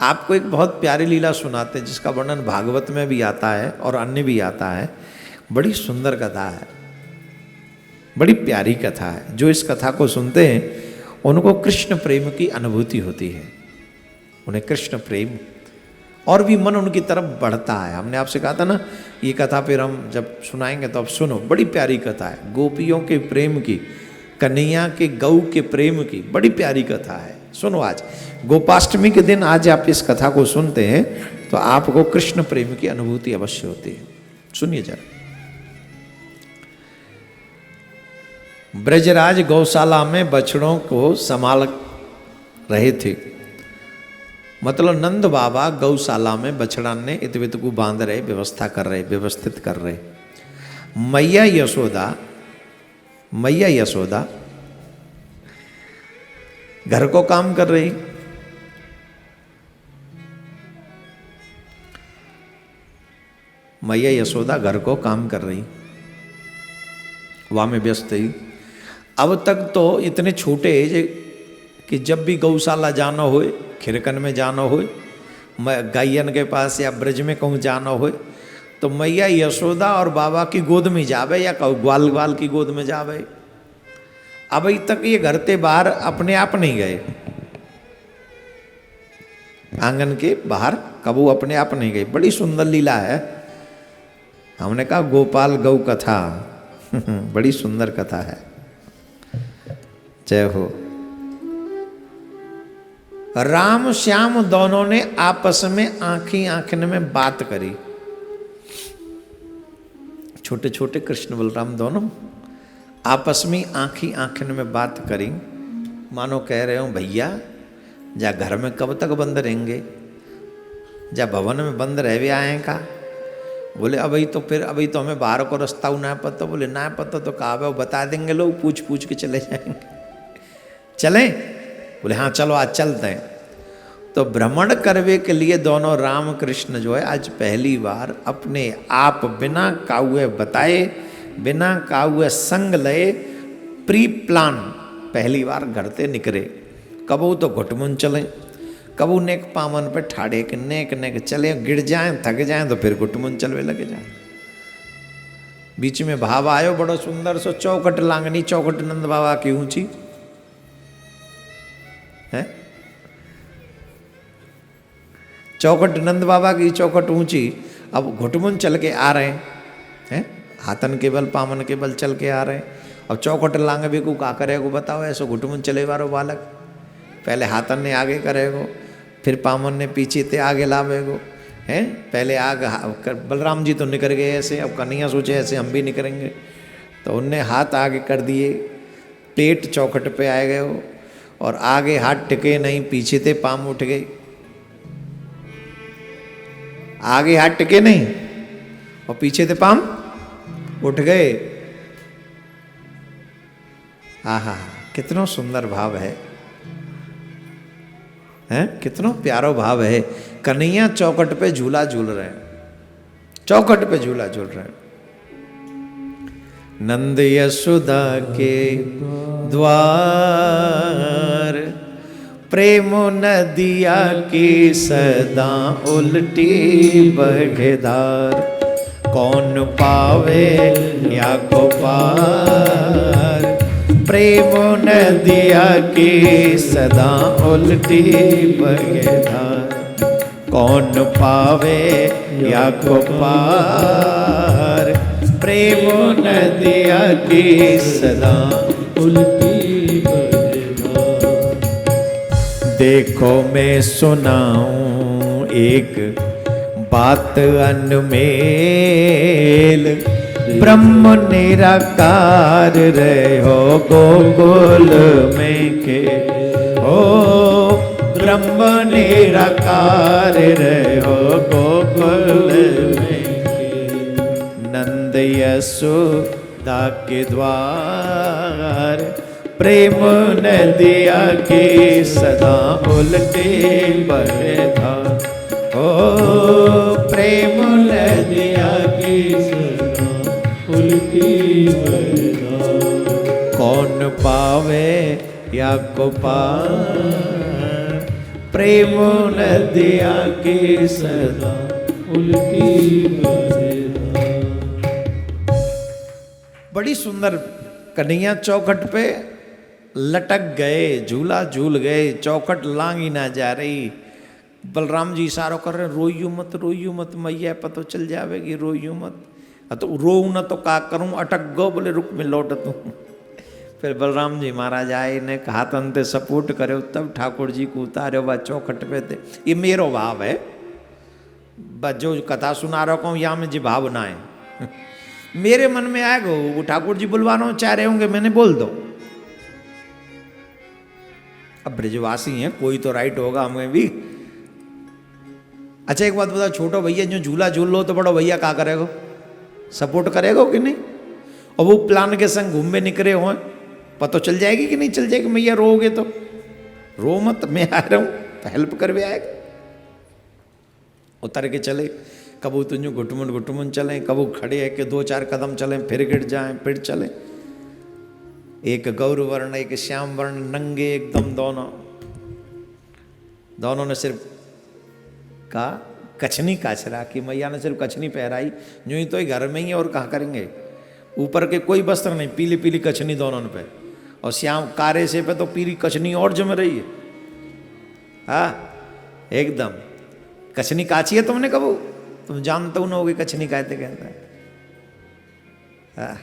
आपको एक बहुत प्यारी लीला सुनाते हैं जिसका वर्णन भागवत में भी आता है और अन्य भी आता है। बड़ी सुंदर कथा है, बड़ी प्यारी कथा है। जो इस कथा को सुनते हैं उनको कृष्ण प्रेम की अनुभूति होती है, उन्हें कृष्ण प्रेम और भी मन उनकी तरफ बढ़ता है। हमने आपसे कहा था ना, ये कथा फिर हम जब सुनाएंगे तो आप सुनो, बड़ी प्यारी कथा है। गोपियों के प्रेम की, कन्हैया के गौ के प्रेम की बड़ी प्यारी कथा है। सुनो, आज गोपाष्टमी के दिन आज आप इस कथा को सुनते हैं तो आपको कृष्ण प्रेम की अनुभूति अवश्य होती है। सुनिए जरा। ब्रजराज गौशाला में बछड़ों को संभाल रहे थे, मतलब नंद बाबा गौशाला में बछड़ा ने इतवित को बांध रहे, व्यवस्था कर रहे, व्यवस्थित कर रहे। मैया यशोदा घर को काम कर रही। मैया यशोदा घर को काम कर रही, वहां में व्यस्त थी। अब तक तो इतने छोटे कि जब भी गौशाला जाना हो, खिरकन में जाना हो, गायन के पास या ब्रज में कहूँ जाना हो तो मैया यशोदा और बाबा की गोद में जावे या ग्वाल ग्वाल की गोद में जावे। अभी तक ये घर के बाहर अपने आप नहीं गए, आंगन के बाहर कबू अपने आप नहीं गए। बड़ी सुंदर लीला है। हमने कहा गोपाल गौ कथा बड़ी सुंदर कथा है। जय हो। राम श्याम दोनों ने आपस में आंखी आंखन में बात करी। छोटे छोटे कृष्ण बलराम दोनों आपस में आंखी आंखन में बात करी, मानो कह रहे हो भैया जा घर में कब तक बंद रहेंगे, जा भवन में बंद रह भी आए का। बोले अभी तो हमें बाहर को रास्ता ना पता। बोले ना पता तो कहा वो बता देंगे, लोग पूछ पूछ के चले जाएंगे। चलें? बोले हाँ चलो आज चलते हैं। तो भ्रमण करने के लिए दोनों राम कृष्ण जो है आज पहली बार अपने आप बिना काहुए बताए, बिना काहुए संग लए, प्री प्लान पहली बार घर से निकले। कबू तो घुटमुन चले, कबू नेक पामन पे ठाड़े के नेक नेक चले, गिर जाएं थक जाएं तो फिर घुटमुन चलवे लगे जाए। बीच में भाव आयो बड़ो सुंदर सो, चौखट लांगनी, चौखट नंद बाबा की ऊंची है, चौखट नंद बाबा की चौखट ऊंची। अब घुटमुन चल के आ रहे हैं, हाथन के बल पामन के बल चल के आ रहे हैं। अब चौखट लांग भी को का करेगो बताओ, ऐसो घुटमुन चले वारो बालक। पहले हाथन ने आगे करेगो, फिर पामन ने पीछे ते आगे लावेगो, हैं। पहले आगे बलराम जी तो निकल गए ऐसे, अब कन्हैया सोचे ऐसे हम भी निकलेंगे, तो उनने हाथ आगे कर दिए, पेट चौखट पे आए गए हो, और आगे हाथ टिके नहीं, पीछे थे पाम उठ गए। आगे हाथ टिके नहीं और पीछे थे पाम उठ गए। आहा कितना सुंदर भाव है, हैं? कितना प्यारो भाव है। कन्हैया चौखट पे झूला झूल रहे हैं, चौखट पे झूला झूल रहे हैं। नंद यशोदा के द्वार प्रेम नदिया की सदा उल्टी बगदार। कौन पावे या को पार, प्रेम नदिया की सदा उल्टी बगदार। कौन पावे या को पार, प्रेम नदिया की सदा उल्टी बगदार। देखो मैं सुनाऊं एक बात अनमेल, ब्रह्म निराकार रहे हो गोकुल में के हो। ब्रह्म निराकार रहे हो गोकुल में के। नंद यशोदा के द्वार प्रेम नदिया के सदा उल्टे बहधार। ओ प्रेम नदिया की सदा उल्टी बहधार। कौन पावे या को पार, प्रेम नदिया के सदा उल्टी बहेरा। बड़ी सुंदर। कन्हैया चौखट पे लटक गए, झूला झूल गए, चौखट लांगी ना जा रही। बलराम जी इशारा कर रहे, रोइयो मत मैया पतो चल जावेगी, रोइयो मत। तो रो न तो का करूं, अटक गो, बोले रुक मैं लौट तू। फिर बलराम जी महाराज आए ने कहा तंते सपोर्ट करे, तब ठाकुर जी को उतारे बा चौखट पे थे। ये मेरो भाव है, बस जो कथा सुना रहा हूँ यहाँ में जी भावना है। मेरे मन में आएगा, वो ठाकुर जी बुलवाना चाह रहे होंगे, मैंने बोल दो। अब ब्रजवासी हैं, कोई तो राइट होगा हमें भी। अच्छा एक बात बता, छोटो भैया जो झूला झूल लो तो बड़ो भैया क्या करेगा, सपोर्ट करेगा कि नहीं? और वो प्लान के संग घूमने निकले हो, पता चल जाएगी कि नहीं चल जाएगी? मैया रोगे तो रो मत, मैं आ रहा हूं तो हेल्प कर भी आएगा। उतर के चले, कबू तुझे घुटमुन चलें, कबू खड़े है कि 2-4 कदम चलें, फिर गिर जाएं, फिर चलें। एक गौर वर्ण एक श्याम वर्ण, नंगे एकदम दोनों ने सिर्फ का कछनी काछरा की, मैया ने सिर्फ कछनी पहराई, यूं ही तो ही घर में ही है और कहाँ करेंगे। ऊपर के कोई वस्त्र नहीं, पीली पीली कछनी दोनों ने पे, और श्याम कारे से पे तो पीली कछनी और जम रही है। हाँ एकदम कछनी काची है, तुमने कबू तुम जानते हो ना होगी कछनी कहते कहता है। हाँ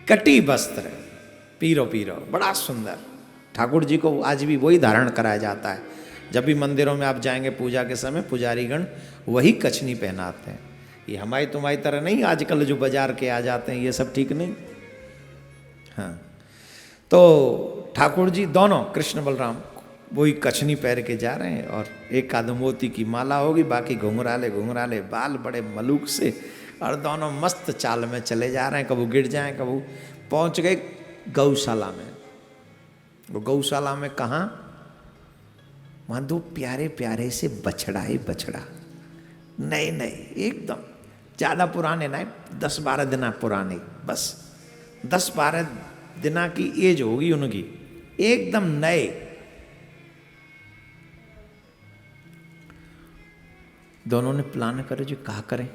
कटी वस्त्र पीरो पीरो, बड़ा सुंदर। ठाकुर जी को आज भी वही धारण कराया जाता है। जब भी मंदिरों में आप जाएंगे पूजा के समय, पुजारीगण वही कछनी पहनाते हैं। ये हमारी तुम्हारी तरह नहीं आजकल जो बाजार के आ जाते हैं, ये सब ठीक नहीं। हाँ तो ठाकुर जी दोनों कृष्ण बलराम वही कछनी पहन के जा रहे हैं, और एक आध मोती की माला होगी, बाकी घुंघराले बाल बड़े मलूक से, और दोनों मस्त चाल में चले जा रहे हैं। कबू गिर जाएं, कबू पहुंच गए गौशाला में। वो गौशाला में कहाँ, वहाँ 2 प्यारे प्यारे से बछड़ा ही बछड़ा, नए एकदम, ज़्यादा पुराने नहीं, 10-12 दिन पुराने, बस 10-12 दिन की एज होगी उनकी, एकदम नए। दोनों ने प्लान करे जो कहा करें,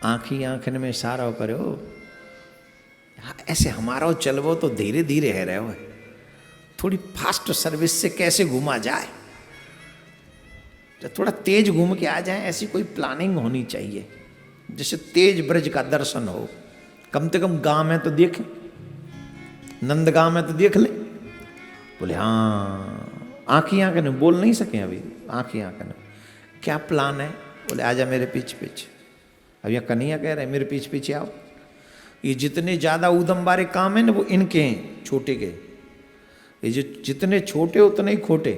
आँखी आँखन में इशारा करे, हो ऐसे हमारा चलवो तो धीरे धीरे है रहे हो, थोड़ी फास्ट सर्विस से कैसे घुमा जाए, जब थोड़ा तेज घूम के आ जाए, ऐसी कोई प्लानिंग होनी चाहिए जैसे तेज ब्रज का दर्शन हो। कम से कम गांव में तो देखें, नंदगांव में तो देख ले। बोले हाँ, आँखी आँखन बोल नहीं सके अभी, आँखी आँखन क्या प्लान है? बोले आजा मेरे पीछे। अब यह कन्हैया कह रहे हैं मेरे पीछे आओ। ये जितने ज़्यादा उदम बारे काम है ना वो इनके हैं, छोटे के। ये जो जितने छोटे उतने ही खोटे।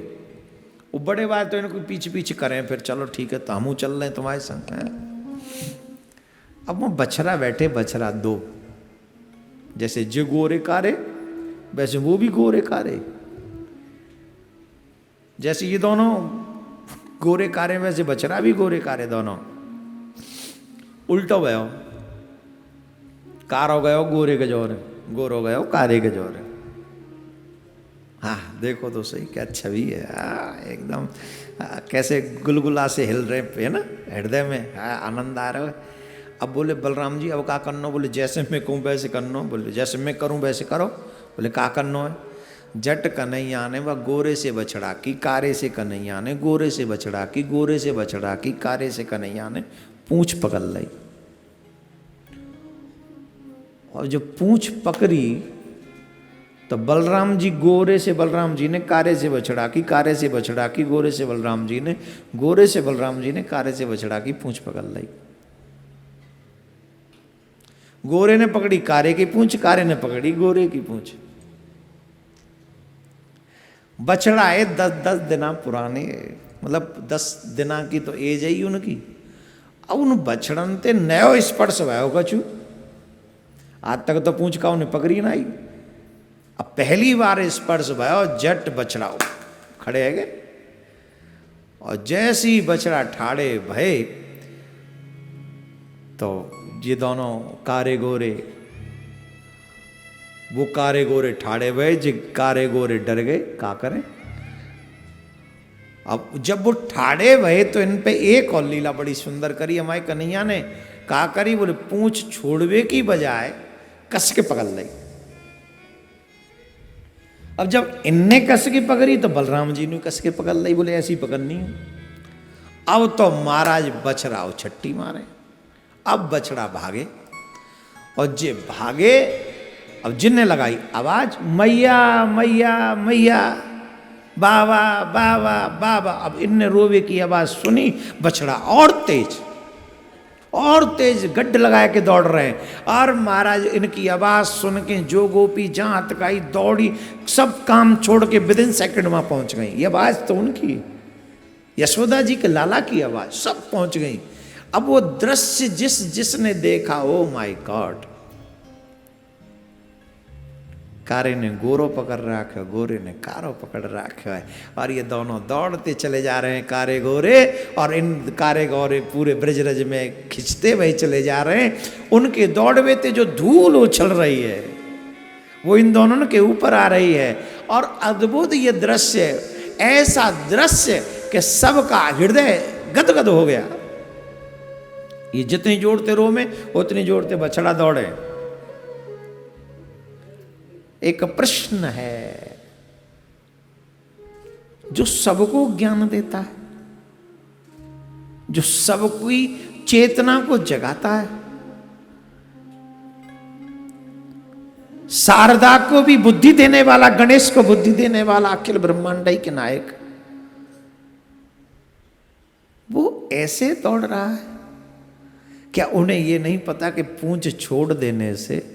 वो बड़े बात तो इनको पीछे करें, फिर चलो ठीक है तो हम चल रहे हैं तुम्हारे संग। अब वो बछड़ा बैठे, बछड़ा 2, जैसे जो गोरे कारे वैसे वो भी गोरे कारे, जैसे ये दोनों गोरे कारे वैसे बछड़ा भी गोरे कारे, दोनों उल्टो गयो, कार हो गयो गोरे के जोर, गोर हो गयो कारे के जोर। हाँ देखो तो सही क्या छवि है। हाँ एकदम कैसे गुलगुला से हिल रहे है ना हृदय में। हाँ आनंद आ रहा है। अब बोले बलराम जी अब का करनो? बोले जैसे मैं कहूँ वैसे करनो। बोले जैसे मैं करूँ वैसे करो। बोले का करनो है? जट कन्हैया ने वह गोरे से बछड़ा की, कारे से कन्हैया ने गोरे से बछड़ा की, गोरे से बछड़ा की, कारे से कन्हैया ने पूंछ पकड़ ली। और जब पूंछ पकड़ी तो बलराम जी गोरे से बलराम जी ने कारे से बछड़ा की, कारे से बछड़ा की, गोरे से बलराम जी ने, गोरे से बलराम जी ने कारे से बछड़ा की पूंछ पकड़ ली। गोरे ने पकड़ी कारे की पूंछ, कारे ने पकड़ी गोरे की पूंछ। बछड़ा है 10 दिन पुराने, मतलब 10 दिन की तो एज है उनकी। अब उन बछड़न ते नयो स्पर्श भयो कछु, आज तक तो पूंछ का उन्हें पकड़ी ना आई। अब पहली बार स्पर्श भयो, जट बछड़ा खड़े है गए। और जैसे ही बछड़ा ठाड़े भये तो ये दोनों कारे गोरे वो कारे गोरे ठाड़े हुए, जो कारे गोरे डर गए, का करें। अब जब वो ठाड़े हुए तो इन पे एक और लीला बड़ी सुंदर करी हमारे कन्हैया ने। का करी, बोले पूंछ छोड़वे की बजाय कस के पकड़ ली। अब जब इनने कस के पकड़ी तो बलराम जी ने कस के पकड़ ली, बोले ऐसी पकड़नी है। अब तो महाराज बछड़ा छट्टी मारे। अब बछड़ा भागे, और जे भागे, अब जिनने लगाई आवाज, मैया मैया मैया, बाबा बाबा बाबा। अब इनने रोवे की आवाज सुनी, बछड़ा और तेज गड्ढ लगा के दौड़ रहे हैं। और महाराज इनकी आवाज सुन के जो गोपी जहां तक आई दौड़ी, सब काम छोड़ के विदिन सेकंड वहां पहुंच गई। ये आवाज तो उनकी, यशोदा जी के लाला की आवाज, सब पहुंच गई। अब वो दृश्य जिसने देखा, ओ माय गॉड, कारे ने गोरो पकड़ रखा, गोरे ने कारो पकड़ रखा है, और ये दोनों दौड़ते चले जा रहे हैं कारे गोरे, और इन कारे गोरे पूरे ब्रजरज में खिंचते हुए चले जा रहे हैं। उनके दौड़वे ते जो धूल उछल रही है वो इन दोनों के ऊपर आ रही है, और अद्भुत ये दृश्य, ऐसा दृश्य कि सबका हृदय गदगद हो गया। ये जितनी जोड़ते रो में उतनी जोड़ते बछड़ा दौड़े। एक प्रश्न है जो सबको ज्ञान देता है, जो सबकी चेतना को जगाता है, शारदा को भी बुद्धि देने वाला, गणेश को बुद्धि देने वाला, अखिल ब्रह्मांड के नायक, वो ऐसे दौड़ रहा है। क्या उन्हें ये नहीं पता कि पूंछ छोड़ देने से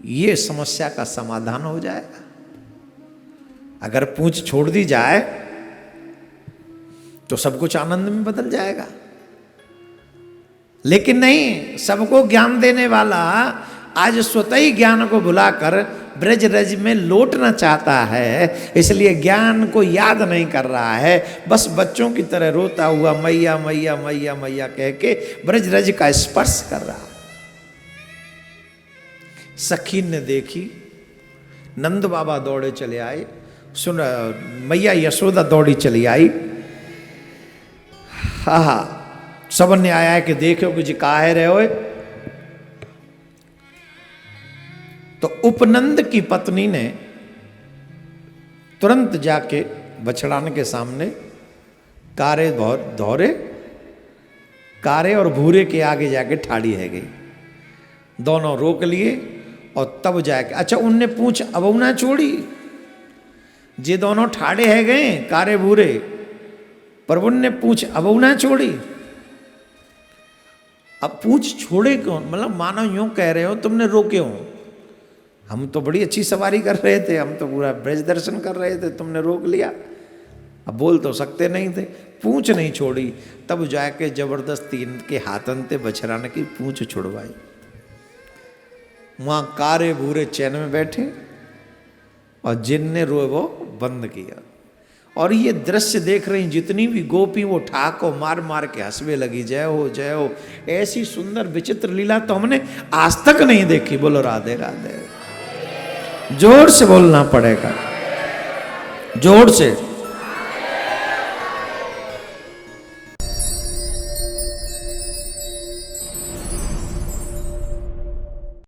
ये समस्या का समाधान हो जाएगा? अगर पूंछ छोड़ दी जाए तो सब कुछ आनंद में बदल जाएगा। लेकिन नहीं, सबको ज्ञान देने वाला आज स्वतः ही ज्ञान को भुलाकर ब्रज रज में लौटना चाहता है, इसलिए ज्ञान को याद नहीं कर रहा है। बस बच्चों की तरह रोता हुआ मैया मैया मैया मैया कह के ब्रज रज का स्पर्श कर रहा है। सखी ने देखी, नंद बाबा दौड़े चले आए, सुन मैया यशोदा दौड़ी चली आई। हा सबन ने आया है कि देखो कि जी कहा है रहे हो। तो उपनंद की पत्नी ने तुरंत जाके बछड़ाने के सामने कारे धौरे, कारे और भूरे के आगे जाके ठाड़ी है गई। दोनों रोक लिए और तब जाके, अच्छा उनने पूछ अबौना छोड़ी, जे दोनों ठाड़े है गए कारे भूरे, पर उनने पूछ अबौना छोड़ी। अब पूछ छोड़े क्यों, मतलब मानो यूं कह रहे हो तुमने रोके हो, हम तो बड़ी अच्छी सवारी कर रहे थे, हम तो पूरा ब्रज दर्शन कर रहे थे, तुमने रोक लिया। अब बोल तो सकते नहीं थे, पूंछ नहीं छोड़ी। तब जाके जबरदस्ती इनके हाथन ते बछड़ाने की पूंछ छुड़वाई। वहां कारे भूरे चैन में बैठे और जिनने रोए वो बंद किया। और ये दृश्य देख रही जितनी भी गोपी, वो ठाको मार मार के हंसवे लगी, जय हो जय हो। ऐसी सुंदर विचित्र लीला तो हमने आज तक नहीं देखी। बोलो राधे राधे, जोर से बोलना पड़ेगा, जोर से।